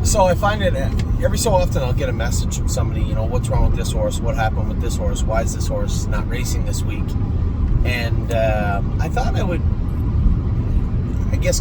So I find it every so often I'll get a message from somebody, what's wrong with this horse? What happened with this horse? Why is this horse not racing this week? And I thought I would,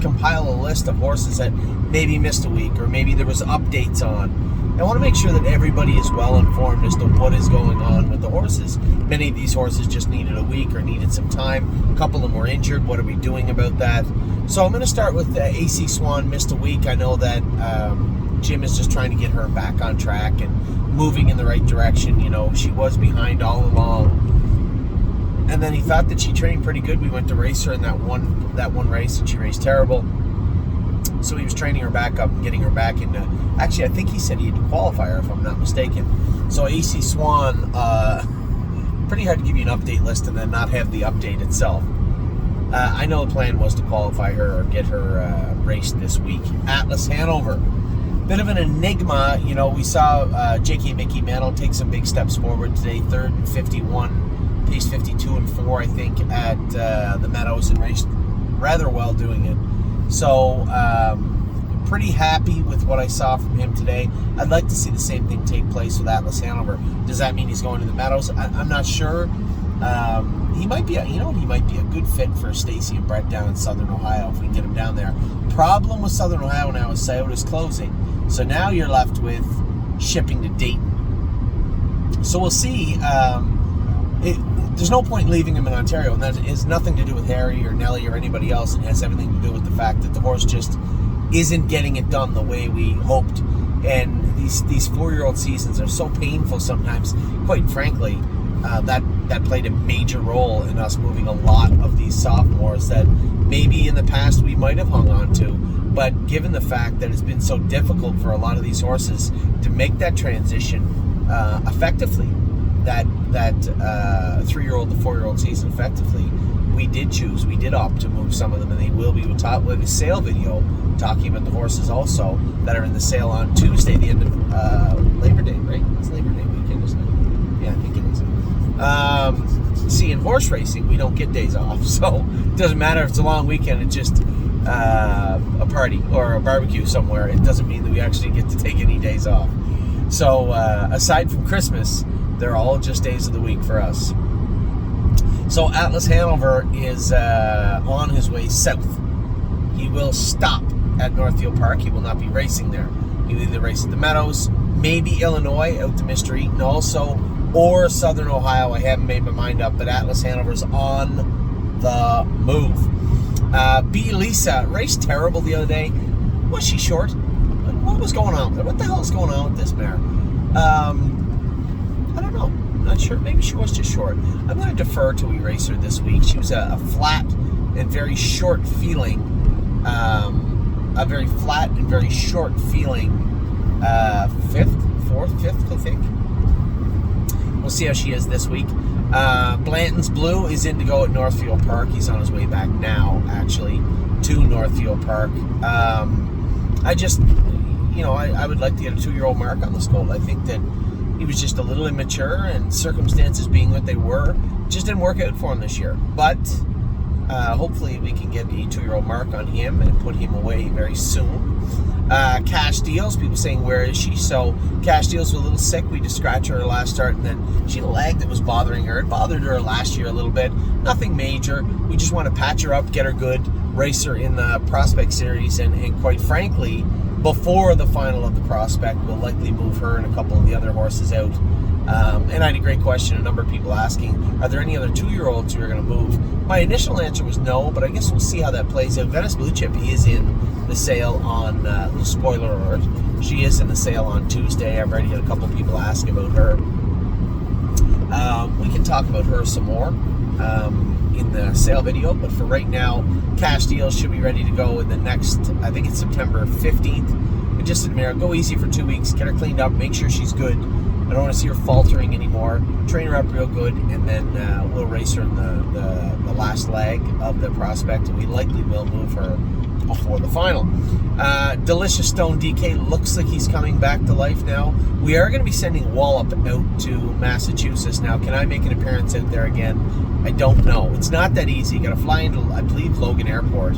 compile a list of horses that maybe missed a week, or maybe there was updates on. I want to make sure that everybody is well informed as to what is going on with the horses. Many of these horses just needed a week or needed some time. A couple of them were injured. What are we doing about that? So I'm going to start with AC Swan missed a week. I know that Jim is just trying to get her back on track and moving in the right direction. She was behind all along. And then he thought that she trained pretty good. We went to race her in that one race, and she raced terrible. So he was training her back up and getting her back into... Actually, I think he said he had to qualify her, if I'm not mistaken. So AC Swan, pretty hard to give you an update list and then not have the update itself. I know the plan was to qualify her or get her raced this week. Atlas Hanover. Bit of an enigma. We saw JK Mickey Mantle take some big steps forward today. 3rd and 51, pace 52 and 4, I think, at the Meadows, and raced rather well doing it. So, pretty happy with what I saw from him today. I'd like to see the same thing take place with Atlas Hanover. Does that mean he's going to the Meadows? I'm not sure. He might be he might be a good fit for Stacy and Brett down in Southern Ohio if we can get him down there. Problem with Southern Ohio now is Scioto's closing. So now you're left with shipping to Dayton. So we'll see. There's no point leaving him in Ontario, and that has nothing to do with Harry or Nelly or anybody else. It has everything to do with the fact that the horse just isn't getting it done the way we hoped. And these 4-year-old seasons are so painful sometimes. Quite frankly, that played a major role in us moving a lot of these sophomores that maybe in the past we might have hung on to. But given the fact that it's been so difficult for a lot of these horses to make that transition effectively, that 3-year-old to 4-year-old season effectively, we did opt to move some of them, and they will be. We'll have a sale video talking about the horses also that are in the sale on Tuesday, the end of Labor Day, right? It's Labor Day weekend, isn't it? Yeah, I think it is. See, in horse racing, we don't get days off, so it doesn't matter if it's a long weekend. It's just a party or a barbecue somewhere. It doesn't mean that we actually get to take any days off. So aside from Christmas, they're all just days of the week for us. So Atlas Hanover is on his way south. He will stop at Northfield Park. He will not be racing there. He will either race at the Meadows, maybe Illinois out to Mr. Eaton also, or Southern Ohio. I haven't made my mind up, but Atlas Hanover's on the move. B. Lisa raced terrible the other day. Was she short? What was going on with her? What the hell is going on with this mare? I don't know. I'm not sure. Maybe she was just short. I'm going to defer till we race her this week. She was a flat and very short feeling, fifth, I think. We'll see how she is this week. Blanton's Blue is in to go at Northfield Park. He's on his way back now, actually, to Northfield Park. I just, I would like to get a 2-year-old mark on this colt. I think that he was just a little immature, and circumstances being what they were, just didn't work out for him this year. But hopefully we can get a 2-year-old mark on him and put him away very soon. Cash Deals, people saying, where is she? So Cash Deals was a little sick. We just scratched her last start, and then she had a leg that was bothering her. It bothered her last year a little bit. Nothing major. We just want to patch her up, get her good, race her in the Prospect Series, and quite frankly, before the final of the Prospect, we'll likely move her and a couple of the other horses out. And I had a great question, a number of people asking, are there any other 2-year-olds who are going to move? My initial answer was no, but I guess we'll see how that plays out. Venice Blue Chip is in the sale on, little spoiler alert, she is in the sale on Tuesday. I've already had a couple of people ask about her. We can talk about her some more in the sale video, but for right now, Cash Deals should be ready to go in the next, I think it's September 15th. And just admire, go easy for 2 weeks, get her cleaned up, make sure she's good. I don't want to see her faltering anymore. Train her up real good, and then we'll race her in the last leg of the Prospect, and we likely will move her before the final. Delicious Stone DK looks like he's coming back to life now. We are going to be sending Wallop out to Massachusetts now. Can I make an appearance out there again? I don't know. It's not that easy. You got to fly into, I believe, Logan Airport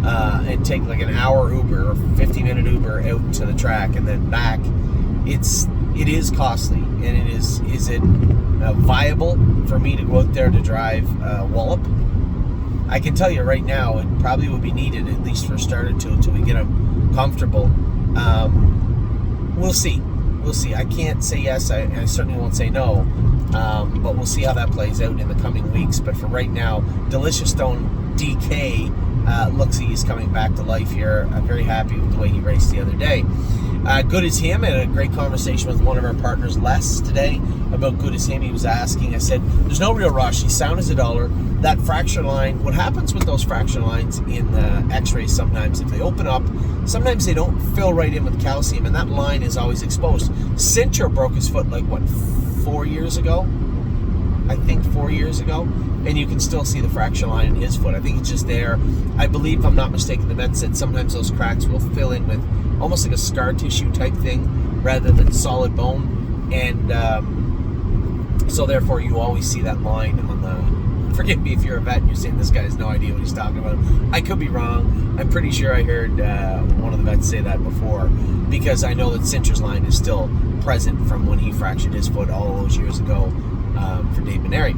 and take like an hour Uber or 50-minute Uber longer out to the track and then back, it is costly. And it is it viable for me to go out there to drive Wallop? I can tell you right now, it probably would be needed, at least for a start or two, until we get them comfortable. We'll see. I can't say yes. I certainly won't say no. But we'll see how that plays out in the coming weeks. But for right now, Delicious Stone DK looks like he's coming back to life here. I'm very happy with the way he raced the other day. Good as him. I had a great conversation with one of our partners, Les, today about Good as him. He was asking, I said, there's no real rush. He's sound as a dollar. That fracture line, what happens with those fracture lines in x-rays sometimes, if they open up, sometimes they don't fill right in with calcium, and that line is always exposed. Cincher broke his foot 4 years ago? I think 4 years ago, and you can still see the fracture line in his foot. I think it's just there. I believe, if I'm not mistaken, the vet said sometimes those cracks will fill in with almost like a scar tissue type thing rather than solid bone, and so therefore you always see that line on the... Forgive me if you're a vet and you're saying this guy has no idea what he's talking about. I could be wrong. I'm pretty sure I heard one of the vets say that before, because I know that Cincher's line is still present from when he fractured his foot all those years ago for Dave Maneri.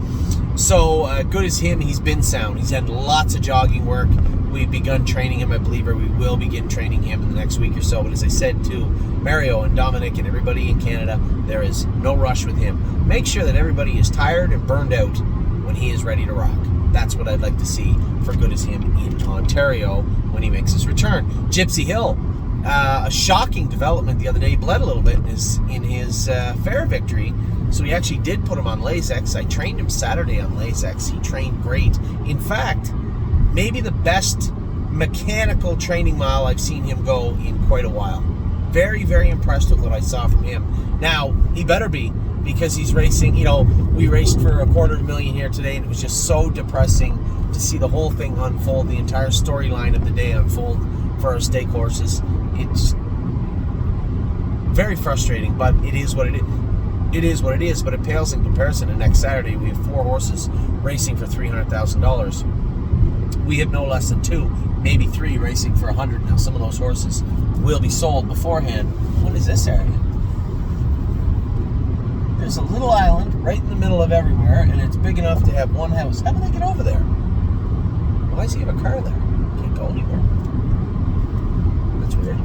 So good as him, he's been sound. He's had lots of jogging work. We've begun training him, I believe, or we will begin training him in the next week or so. But as I said to Mario and Dominic and everybody in Canada, there is no rush with him. Make sure that everybody is tired and burned out when he is ready to rock. That's what I'd like to see for Good as him in Ontario when he makes his return. Gypsy Hill, a shocking development the other day. He bled a little bit in his fair victory, so he actually did put him on Lasix. I trained him Saturday on Lasix. He trained great. In fact, maybe the best mechanical training mile I've seen him go in quite a while. Very, very impressed with what I saw from him. Now, he better be, because he's racing. We raced for $250,000 here today, and it was just so depressing to see the whole thing unfold, the entire storyline of the day unfold for our stake horses. It's very frustrating, but it is what it is. It is what it is, but it pales in comparison to next Saturday. We have 4 horses racing for $300,000. We have no less than 2, maybe 3 racing for $100,000. Now, some of those horses will be sold beforehand. What is this area? There's a little island right in the middle of everywhere, and it's big enough to have one house. How do they get over there? Why does he have a car there? Can't go anywhere. That's weird.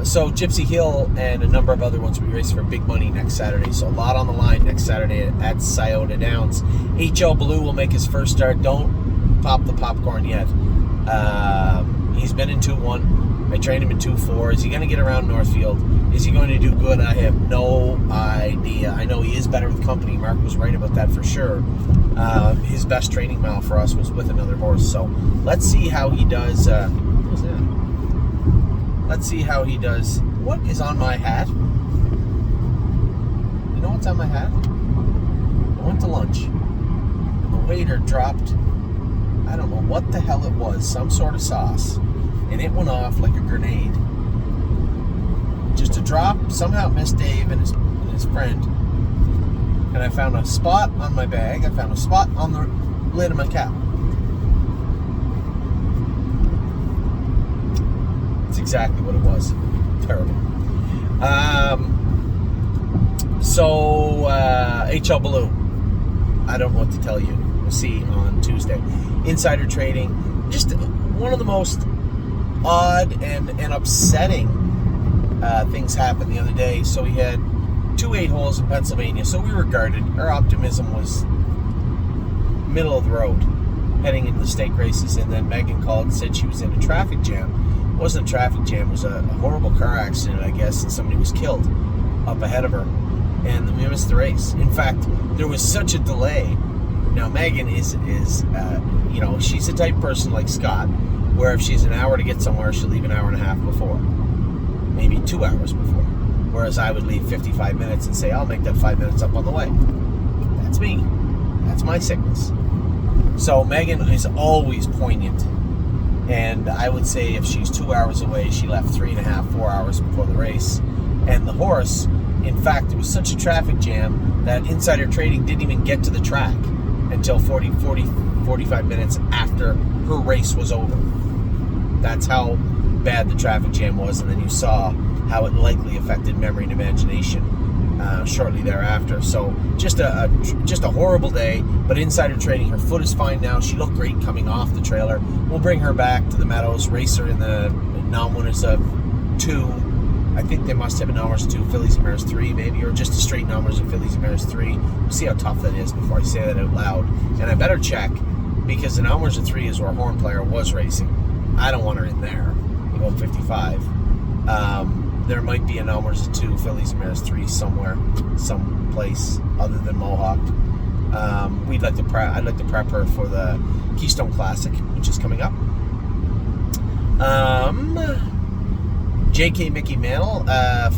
So Gypsy Hill and a number of other ones will be racing for big money next Saturday. So a lot on the line next Saturday at Scioto Downs. HL Blue will make his first start. Don't pop the popcorn yet. He's been in 2-1. I trained him in 2-4. Is he going to get around Northfield? Is he going to do good? I have no idea. I know he is better with company. Mark was right about that for sure. His best training mile for us was with another horse. So let's see how he does. What was that? Let's see how he does. What is on my hat? You know what's on my hat? I went to lunch, and the waiter dropped, I don't know what the hell it was, some sort of sauce, and it went off like a grenade. Just a drop, somehow it missed Dave and his friend, and I found a spot on my bag. I found a spot on the lid of my cap. That's exactly what it was. Terrible. HL Blue, I don't know what to tell you. We'll see on Tuesday. Insider trading, just one of the most odd and upsetting things happened the other day. So we had 2 8-holes in Pennsylvania, so we were guarded. Our optimism was middle of the road heading into the stake races, and then Megan called and said she was in a traffic jam. It wasn't a traffic jam, it was a horrible car accident, I guess, and somebody was killed up ahead of her, and we missed the race. In fact, there was such a delay. Now, Megan is she's the type person like Scott, where if she's an hour to get somewhere, she'll leave an hour and a half before, maybe 2 hours before, whereas I would leave 55 minutes and say, I'll make that 5 minutes up on the way. That's me. That's my sickness. So Megan is always poignant. And I would say if she's 2 hours away, she left 3.5, 4 hours before the race. And the horse, in fact, it was such a traffic jam that insider trading didn't even get to the track until 45 minutes after her race was over. That's how bad the traffic jam was, and then you saw how it likely affected memory and imagination shortly thereafter. So just a horrible day, but insider trading, her foot is fine now. She looked great coming off the trailer. We'll bring her back to the Meadows, race her in the non-winners of 2. I think they must have a non-winners of 2, fillies and mares 3 maybe, or just a straight non-winners of fillies and mares 3. We'll see how tough that is before I say that out loud. And I better check, because the non-winners of 3 is where Horn Player was racing. I don't want her in there. We go 55. There might be a non-winners of 2, fillies and mares 3 somewhere, someplace other than Mohawk. I'd like to prep her for the Keystone Classic, which is coming up. JK Mickey Mantle,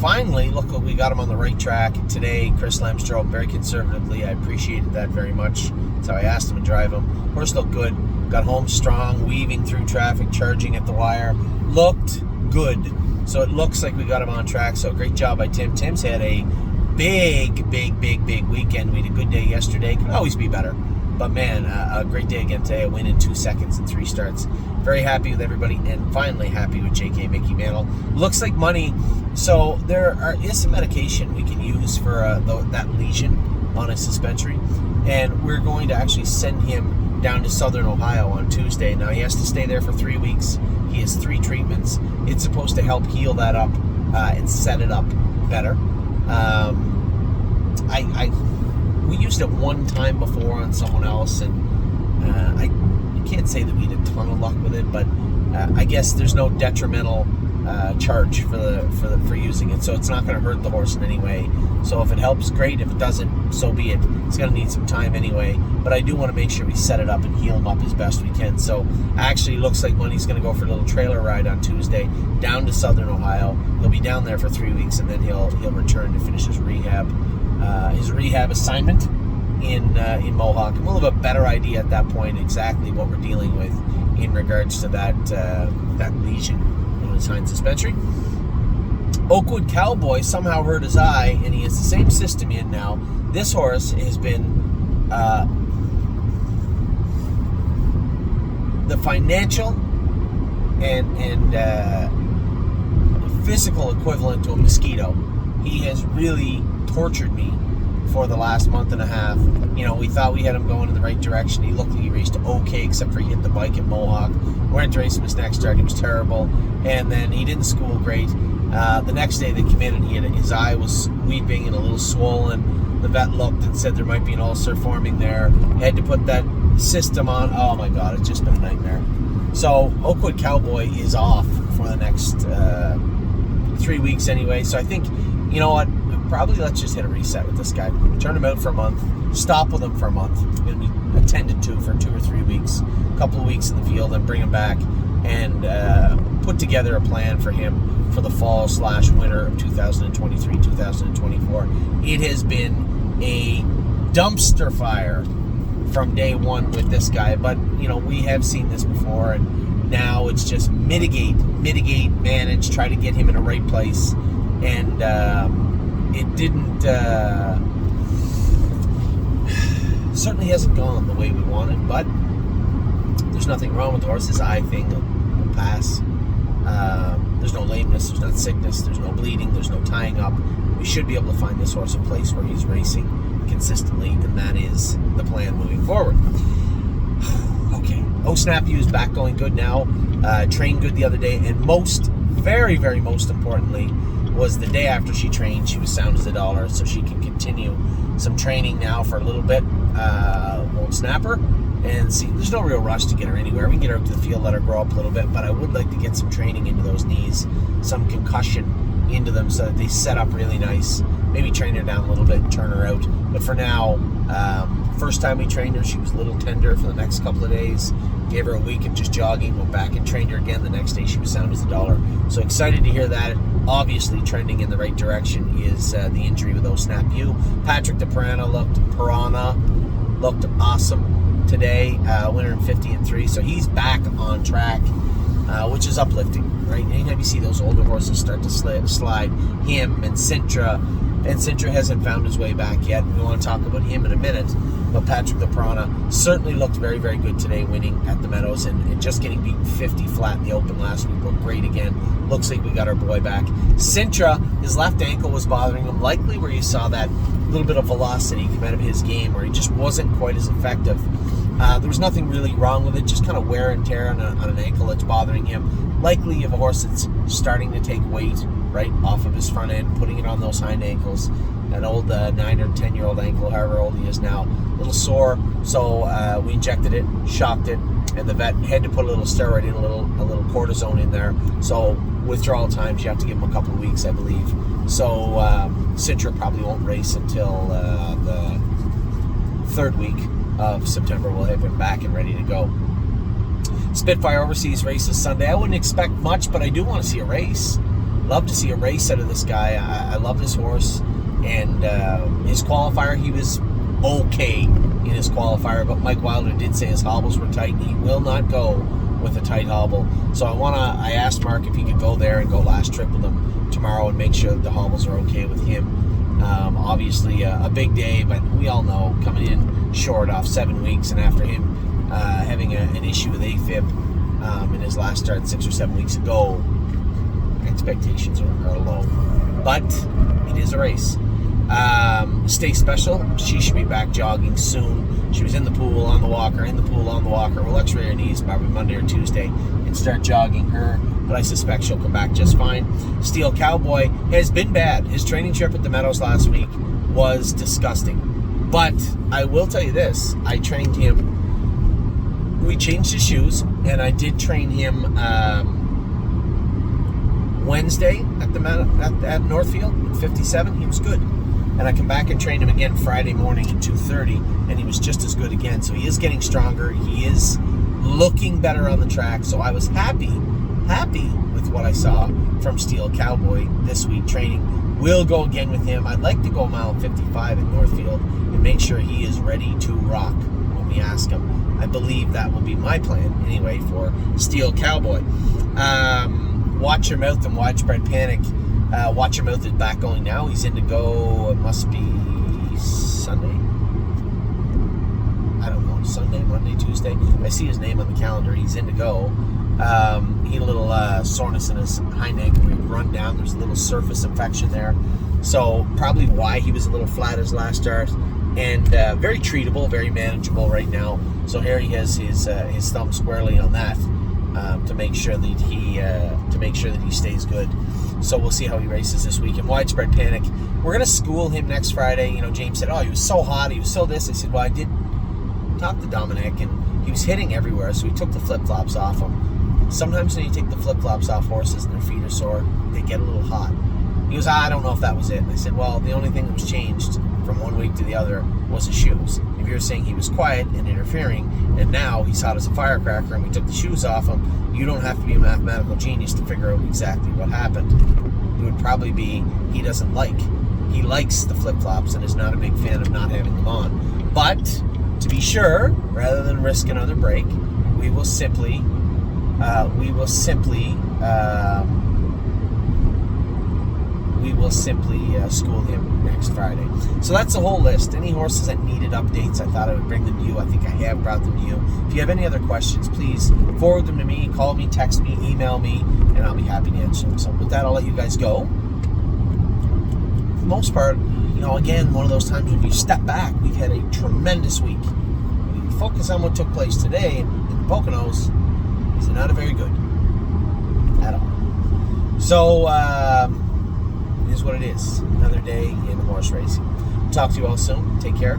finally, look, we got him on the right track today. Chris Lambs drove very conservatively. I appreciated that very much. That's how I asked him to drive him. Horse looked good. Got home strong, weaving through traffic, charging at the wire. Looked good. So it looks like we got him on track. So great job by Tim. Tim's had a big weekend. We had a good day yesterday. Could always be better. But man, a great day again today. A win in 2 seconds and 3 starts. Very happy with everybody, and finally happy with JK Mickey Mantle. Looks like money. So there is some medication we can use for that lesion on his suspensory, and we're going to actually send him down to Southern Ohio on Tuesday. Now he has to stay there for 3 weeks. He has 3 treatments. It's supposed to help heal that up and set it up better. We used it one time before on someone else, and I can't say that we had a ton of luck with it, but I guess there's no detrimental charge for using it, so it's not going to hurt the horse in any way. So if it helps, great. If it doesn't, so be it. It's going to need some time anyway, but I do want to make sure we set it up and heal him up as best we can. So actually looks like money's going to go for a little trailer ride on Tuesday down to Southern Ohio. He'll be down there for 3 weeks, and then he'll return to finish his rehab assignment in Mohawk, and we'll have a better idea at that point exactly what we're dealing with in regards to that lesion on his hind suspensory. Oakwood Cowboy somehow hurt his eye, and he has the same system in now. This horse has been the financial and physical equivalent to a mosquito. He has really tortured me for the last month and a half. You know, we thought we had him going in the right direction. He looked like he raced okay, except for he hit the bike at Mohawk. Went to race him his next start. He was terrible, and then he didn't school great. The next day they came in, and his eye was weeping and a little swollen. The vet looked and said there might be an ulcer forming there. Had to put that system on. Oh my God, it's just been a nightmare. So Oakwood Cowboy is off for the next 3 weeks anyway. So I think, you know what, probably let's just hit a reset with this guy. Turn him out for a month. Stop with him for a month. He'll be attended to for 2 or 3 weeks. A couple of weeks in the field, and bring him back and put together a plan for him for the fall/winter of 2023-2024. It has been a dumpster fire from day one with this guy, but you know, we have seen this before, and now it's just mitigate, manage, try to get him in the right place, and it didn't certainly hasn't gone the way we wanted, but there's nothing wrong with the horse. His eye thing will pass. There's no lameness, there's not sickness, there's no bleeding, there's no tying up. We should be able to find this horse a place where he's racing consistently, and that is the plan moving forward. Okay, Snap U is back going good now. Trained good the other day, and very most importantly, was the day after she trained, she was sound as a dollar, so she can continue some training now for a little bit. Old Snapper. And see, there's no real rush to get her anywhere. We can get her up to the field, let her grow up a little bit, but I would like to get some training into those knees, some concussion into them so that they set up really nice. Maybe train her down a little bit and turn her out. But for now, first time we trained her, she was a little tender for the next couple of days. Gave her a week of just jogging, went back and trained her again. The next day she was sound as a dollar. So excited to hear that. Obviously trending in the right direction is the injury with Snap U. Patrick the Piranha looked awesome today, winner in 50 and 3, so he's back on track, which is uplifting, right? Anytime you see those older horses start to slide, him and Sintra, And Sintra hasn't found his way back yet. We want to talk about him in a minute. But Patrick LaPrana certainly looked very, very good today, winning at the Meadows and just getting beaten 50 flat in the Open last week. Looked great again. Looks like we got our boy back. Sintra, his left ankle was bothering him, likely where you saw that little bit of velocity come out of his game, where he just wasn't quite as effective. There was nothing really wrong with it, just kind of wear and tear on an ankle that's bothering him. Likely you have a horse that's starting to take weight right off of his front end, putting it on those hind ankles. An old 9 or 10-year-old ankle, however old he is now, a little sore. So we injected it, shocked it, and the vet had to put a little steroid in, a little cortisone in there. So withdrawal times, you have to give him a couple of weeks, I believe. So Sintra probably won't race until the 3rd week of September. We'll have him back and ready to go. Spitfire Overseas races Sunday. I wouldn't expect much, but I do want to see a race. Love to see a race out of this guy. I love this horse. And his qualifier, he was okay in his qualifier, but Mike Wilder did say his hobbles were tight, and he will not go with a tight hobble. So I asked Mark if he could go there and go last trip with him tomorrow and make sure that the hobbles are okay with him. Obviously a big day, but we all know coming in short off 7 weeks, and after him having an issue with AFib in his last start 6 or 7 weeks ago, expectations are low. But it is a race. Stay Special, she should be back jogging soon. She was in the pool, on the walker, We'll x-ray her knees probably Monday or Tuesday and start jogging her, but I suspect she'll come back just fine. Steel Cowboy has been bad. His training trip at the Meadows last week was disgusting. But I will tell you this, I trained him, we changed his shoes, and I did train him Wednesday at Northfield at 57. He was good. And I come back and train him again Friday morning at 2:30, and he was just as good again. So he is getting stronger. He is looking better on the track. So I was happy with what I saw from Steel Cowboy this week training. We'll go again with him. I'd like to go mile 55 at Northfield and make sure he is ready to rock when we ask him. I believe that will be my plan anyway for Steel Cowboy. Watch Your Mouth and Widespread Panic. Watch Your Mouth is back going now. He's in to go, it must be Sunday. I don't know, Sunday, Monday, Tuesday. I see his name on the calendar. He's in to go. He had a little soreness in his hind ankle. He run down. There's a little surface infection there. So probably why he was a little flat his last start. And very treatable, very manageable right now. So here he has his thumb squarely on that. To make sure that he stays good. So we'll see how he races this week. And Widespread Panic, we're gonna school him next Friday. You know, James said, "Oh, he was so hot, he was so this." I said, "Well, I did talk to Dominic, and he was hitting everywhere, so we took the flip flops off him. Sometimes when you take the flip flops off horses and their feet are sore, they get a little hot." He goes, "I don't know if that was it." And I said, "Well, the only thing that was changed from one week to the other was his shoes. If you're saying he was quiet and interfering, and now he's hot as a firecracker, and we took the shoes off him, you don't have to be a mathematical genius to figure out exactly what happened. It would probably be he likes the flip-flops and is not a big fan of not having them on. But to be sure, rather than risk another break, we will simply school him next Friday." So that's the whole list. Any horses that needed updates, I thought I would bring them to you. I think I have brought them to you. If you have any other questions, please forward them to me, call me, text me, email me, and I'll be happy to answer them. So with that, I'll let you guys go. For the most part, again, one of those times when you step back, we've had a tremendous week. When you focus on what took place today in the Poconos, is not very good at all. So, it is what it is. Another day in horse racing. Talk to you all soon. Take care.